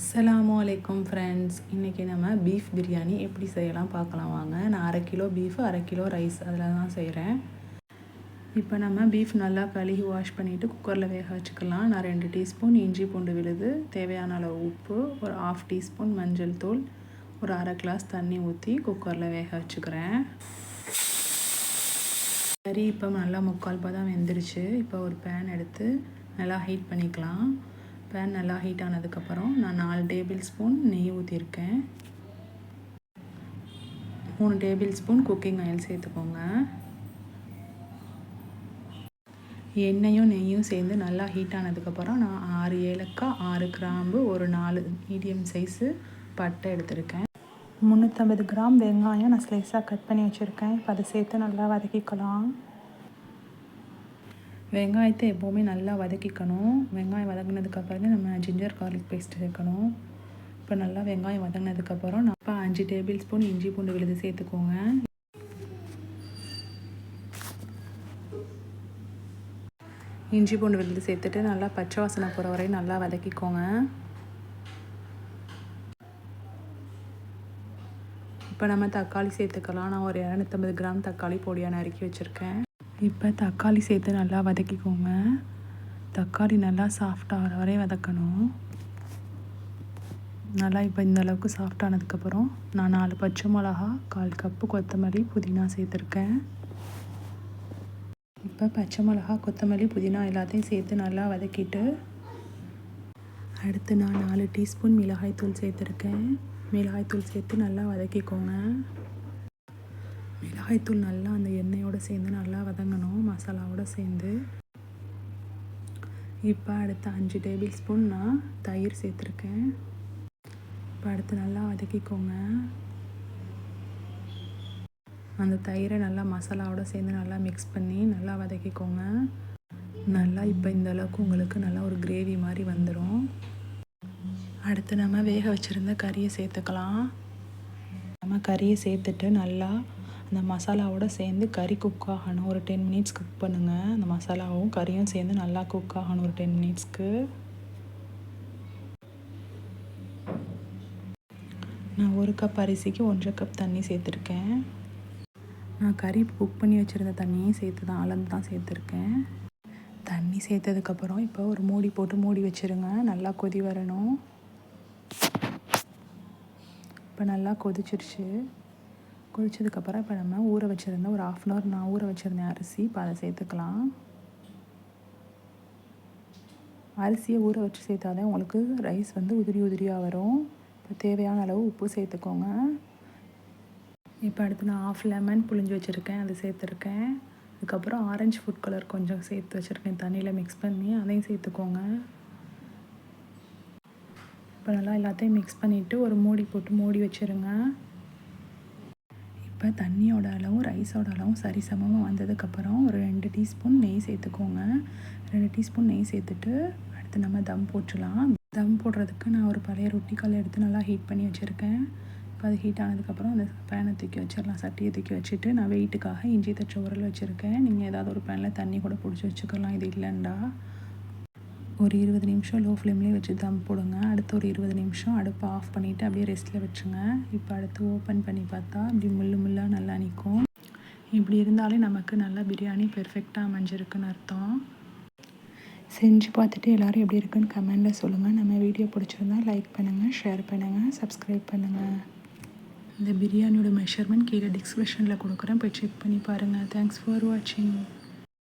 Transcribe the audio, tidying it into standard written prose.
அஸ்ஸலாமு அலைக்கும் ஃப்ரெண்ட்ஸ். இன்றைக்கி நம்ம பீஃப் பிரியாணி எப்படி செய்யலாம் பார்க்கலாம் வாங்க. நான் 1/2 கிலோ பீஃப் 1/2 கிலோ ரைஸ் அதில் தான் செய்கிறேன். இப்போ நம்ம பீஃப் நல்லா கழுகி வாஷ் பண்ணிவிட்டு குக்கரில் வேக வச்சுக்கலாம். நான் 2 டீஸ்பூன் இஞ்சி பூண்டு விழுது, தேவையான அளவு உப்பு, ஒரு 1/2 டீஸ்பூன் மஞ்சள் தூள், ஒரு 1/2 கிளாஸ் தண்ணி ஊற்றி குக்கரில் வேக வச்சுக்கிறேன். சரி, இப்போ நல்லா 3/4 பதம் வெந்துருச்சு. இப்போ ஒரு பேன் எடுத்து நல்லா ஹீட் பண்ணிக்கலாம். பேன் நல்லா ஹீட் ஆனதுக்கப்புறம் நான் 4 டேபிள் ஸ்பூன் நெய் ஊற்றிருக்கேன். 3 டேபிள் ஸ்பூன் குக்கிங் ஆயில் சேர்த்துக்கோங்க. எண்ணெயும் நெய்யும் சேர்ந்து நல்லா ஹீட் ஆனதுக்கப்புறம் நான் 6 ஏலக்காய், 6 கிராம்பு, ஒரு 4 மீடியம் சைஸு பட்டை எடுத்திருக்கேன். 350 கிராம் வெங்காயம் நான் ஸ்லைஸாக கட் பண்ணி வச்சுருக்கேன். இப்போ அதை சேர்த்து நல்லா வதக்கிக்கலாம். வெங்காயத்தை எப்போவுமே நல்லா வதக்கிக்கணும். வெங்காயம் வதங்கினதுக்கப்புறம் நம்ம ஜிஞ்சர் கார்லிக் பேஸ்ட் சேர்க்கணும். இப்போ நல்லா வெங்காயம் வதங்கினதுக்கப்புறம் நான் இப்போ 5 டேபிள் ஸ்பூன் இஞ்சி பூண்டு விழுது சேர்த்துக்கோங்க. இஞ்சி பூண்டு விழுது சேர்த்துட்டு நல்லா பச்சை வாசனை போகிற வரையும் நல்லா வதக்கிக்கோங்க. இப்போ நம்ம தக்காளி சேர்த்துக்கலாம். நான் ஒரு 250 கிராம் தக்காளி பொடியாக நறுக்கி வச்சுருக்கேன். இப்போ தக்காளி சேர்த்து நல்லா வதக்கிக்கோங்க. தக்காளி நல்லா சாஃப்டாகிற வரை வதக்கணும். நல்லா இப்போ இந்த அளவுக்கு சாஃப்டானதுக்கப்புறம் நான் 4 பச்சை மிளகா, 1/4 கப்பு கொத்தமல்லி, புதினா சேர்த்துருக்கேன். இப்போ பச்சை மிளகா, கொத்தமல்லி, புதினா எல்லாத்தையும் சேர்த்து நல்லா வதக்கிட்டு அடுத்து நான் 4 டீஸ்பூன் மிளகாய்த்தூள் சேர்த்துருக்கேன். மிளகாய்த்தூள் சேர்த்து நல்லா வதக்கிக்கோங்க. மிளகாய்த்தூள் நல்லா அந்த எண்ணெயோடு சேர்ந்து நல்லா வதங்கணும், மசாலாவோடு சேர்ந்து. இப்போ அடுத்து 5 டேபிள் ஸ்பூன் நான் தயிர் சேர்த்துருக்கேன். இப்போ அடுத்து நல்லா வதக்கிக்கோங்க. அந்த தயிரை நல்லா மசாலாவோடு சேர்ந்து நல்லா மிக்ஸ் பண்ணி நல்லா வதக்கிக்கோங்க. நல்லா இப்போ இந்த அளவுக்கு உங்களுக்கு நல்லா ஒரு கிரேவி மாதிரி வந்துடும். அடுத்து நம்ம வேக வச்சுருந்த கறியை சேர்த்துக்கலாம். நம்ம கறியை சேர்த்துட்டு நல்லா அந்த மசாலாவோடு சேர்ந்து கறி குக் ஆகணும். ஒரு 10 மினிட்ஸ் குக் பண்ணுங்கள். அந்த மசாலாவும் கறியும் சேர்ந்து நல்லா குக் ஆகணும் ஒரு 10 மினிட்ஸ்க்கு. நான் 1 கப் அரிசிக்கு 1.5 கப் தண்ணி சேர்த்துருக்கேன். நான் கறி குக் பண்ணி வச்சுருந்த தண்ணியும் சேர்த்து தான் அளந்து தான் சேர்த்துருக்கேன். தண்ணி சேர்த்ததுக்கப்புறம் இப்போ ஒரு மூடி போட்டு மூடி வச்சுருங்க. நல்லா கொதி வரணும். இப்போ நல்லா கொதிச்சிருச்சு. கொதிச்சதுக்கப்புறம் இப்போ நம்ம ஊற வச்சுருந்த ஒரு 1/2 அன் ஹவர் நான் ஊற வச்சுருந்தேன் அரிசி. இப்போ அதை சேர்த்துக்கலாம். அரிசியை ஊற வச்சு சேர்த்தாதான் உங்களுக்கு ரைஸ் வந்து உதிரி உதிரியாக வரும். இப்போ தேவையான அளவு உப்பு சேர்த்துக்கோங்க. இப்போ அடுத்து நான் 1/2 லெமன் புழிஞ்சு வச்சுருக்கேன், அதை சேர்த்துருக்கேன். அதுக்கப்புறம் ஆரஞ்சு ஃபுட் கலர் கொஞ்சம் சேர்த்து வச்சுருக்கேன், தண்ணியில் மிக்ஸ் பண்ணி அதையும் சேர்த்துக்கோங்க. இப்போ நல்லா எல்லாத்தையும் மிக்ஸ் பண்ணிவிட்டு ஒரு மூடி போட்டு மூடி வச்சுருங்க. இப்போ தண்ணியோட அளவும் ரைஸோட அளவும் சரிசமமாக வந்ததுக்கப்புறம் ஒரு 2 டீஸ்பூன் நெய் சேர்த்துக்கோங்க. 2 டீஸ்பூன் நெய் சேர்த்துட்டு அடுத்து நம்ம தம் போட்டுடலாம். தம் போடுறதுக்கு நான் ஒரு பழைய ரொட்டி கல் எடுத்து நல்லா ஹீட் பண்ணி வச்சுருக்கேன். இப்போ அது ஹீட் ஆனதுக்கப்புறம் அந்த பேனை தூக்கி வச்சிடலாம். சட்டியை தூக்கி வச்சுட்டு நான் வெயிட்டுக்காக இஞ்சி தச்ச உரல் வச்சுருக்கேன். நீங்கள் ஏதாவது ஒரு பேனில் தண்ணி கூட பிடிச்சி வச்சுக்கலாம். இது இல்லைண்டா ஒரு 20 நிமிஷம் லோ ஃப்ளேம்லேயே வச்சு தம் போடுங்க. அடுத்து ஒரு 20 நிமிஷம் அடுப்பை ஆஃப் பண்ணிவிட்டு அப்படியே ரெஸ்ட்டில் வச்சுங்க. இப்போ அடுத்து ஓப்பன் பண்ணி பார்த்தா இப்படி முள்ளாக நல்லா நிற்கும். இப்படி இருந்தாலே நமக்கு நல்லா பிரியாணி பெர்ஃபெக்டாக அமைஞ்சிருக்குன்னு அர்த்தம். செஞ்சு பார்த்துட்டு எல்லோரும் எப்படி இருக்குன்னு கமெண்டில் சொல்லுங்கள். நம்ம வீடியோ பிடிச்சிருந்தா லைக் பண்ணுங்கள், ஷேர் பண்ணுங்கள், சப்ஸ்கிரைப் பண்ணுங்கள். இந்த பிரியாணியோட மெஷர்மெண்ட் கீழே டிஸ்கிரிப்ஷனில் கொடுக்குறேன், போய் செக் பண்ணி பாருங்கள். தேங்க்ஸ் ஃபார் வாட்சிங்.